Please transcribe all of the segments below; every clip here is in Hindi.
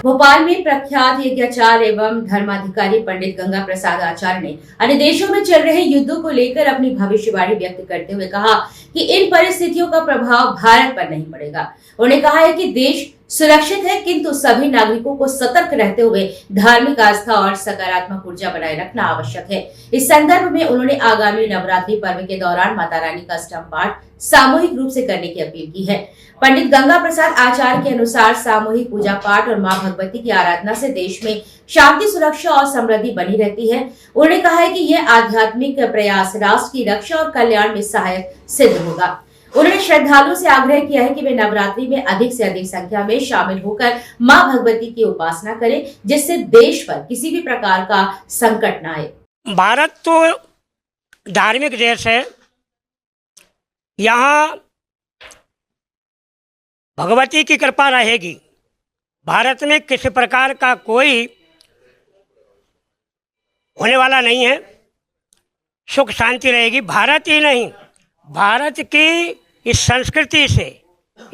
भोपाल में प्रख्यात यज्ञाचार्य एवं धर्माधिकारी पंडित गंगा प्रसाद आचार्य ने अन्य देशों में चल रहे युद्धों को लेकर अपनी भविष्यवाणी व्यक्त करते हुए कहा कि इन परिस्थितियों का प्रभाव भारत पर नहीं पड़ेगा। उन्होंने कहा है कि देश सुरक्षित है, किंतु सभी नागरिकों को सतर्क रहते हुए धार्मिक आस्था और सकारात्मक ऊर्जा बनाए रखना आवश्यक है। इस संदर्भ में उन्होंने आगामी नवरात्रि पर्व के दौरान माता रानी का स्तंभ पाठ सामूहिक रूप से करने की अपील की है। पंडित गंगा प्रसाद आचार्य के अनुसार सामूहिक पूजा पाठ और मां भगवती की आराधना से देश में शांति, सुरक्षा और समृद्धि बनी रहती है। उन्होंने कहा है कि यह आध्यात्मिक प्रयास राष्ट्र की रक्षा और कल्याण में सहायक सिद्ध होगा। उन्होंने श्रद्धालुओं से आग्रह किया है कि वे नवरात्रि में अधिक से अधिक संख्या में शामिल होकर मां भगवती की उपासना करें, जिससे देश पर किसी भी प्रकार का संकट न आए। भारत तो धार्मिक देश है। यहाँ भगवती की कृपा रहेगी। भारत में किसी प्रकार का कोई होने वाला नहीं है। सुख शांति रहेगी। भारत ही नहीं, भारत की इस संस्कृति से,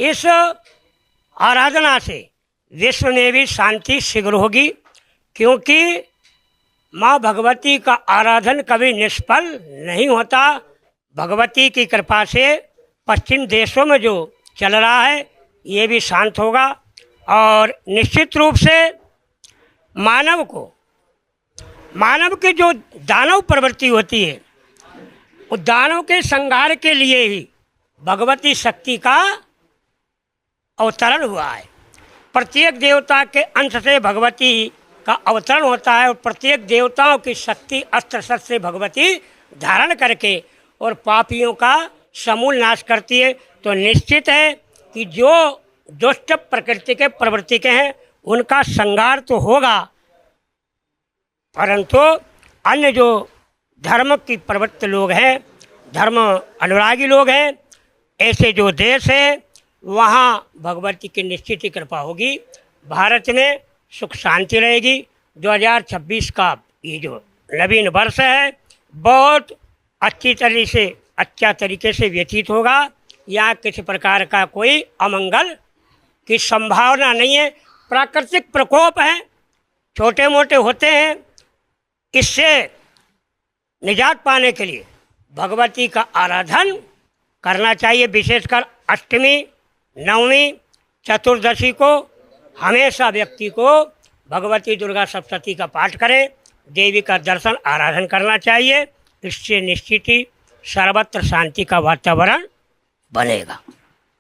इस आराधना से विश्व में भी शांति शीघ्र होगी, क्योंकि माँ भगवती का आराधन कभी निष्फल नहीं होता। भगवती की कृपा से पश्चिम देशों में जो चल रहा है ये भी शांत होगा और निश्चित रूप से मानव की जो दानव प्रवृत्ति होती है, उस दानव के संहार के लिए ही भगवती शक्ति का अवतरण हुआ है। प्रत्येक देवता के अंश से भगवती का अवतरण होता है और प्रत्येक देवताओं की शक्ति अस्त्र शस्त्र से भगवती धारण करके और पापियों का समूल नाश करती है। तो निश्चित है कि जो दुष्ट प्रकृति के प्रवृत्ति के हैं उनका संहार तो होगा, परंतु अन्य जो धर्म की प्रवृत्त लोग हैं, धर्म अनुरागी लोग हैं, ऐसे जो देश है वहाँ भगवती की निश्चित ही कृपा होगी। भारत में सुख शांति रहेगी। 2026 का ये जो नवीन वर्ष है बहुत अच्छा तरीके से व्यतीत होगा। यहाँ किसी प्रकार का कोई अमंगल की संभावना नहीं है। प्राकृतिक प्रकोप हैं, छोटे मोटे होते हैं। इससे निजात पाने के लिए भगवती का आराधन करना चाहिए। विशेषकर अष्टमी, नवमी, चतुर्दशी को हमेशा व्यक्ति को भगवती दुर्गा सप्तशती का पाठ करें, देवी का दर्शन आराधन करना चाहिए। इससे निश्चित ही सर्वत्र शांति का वातावरण बनेगा।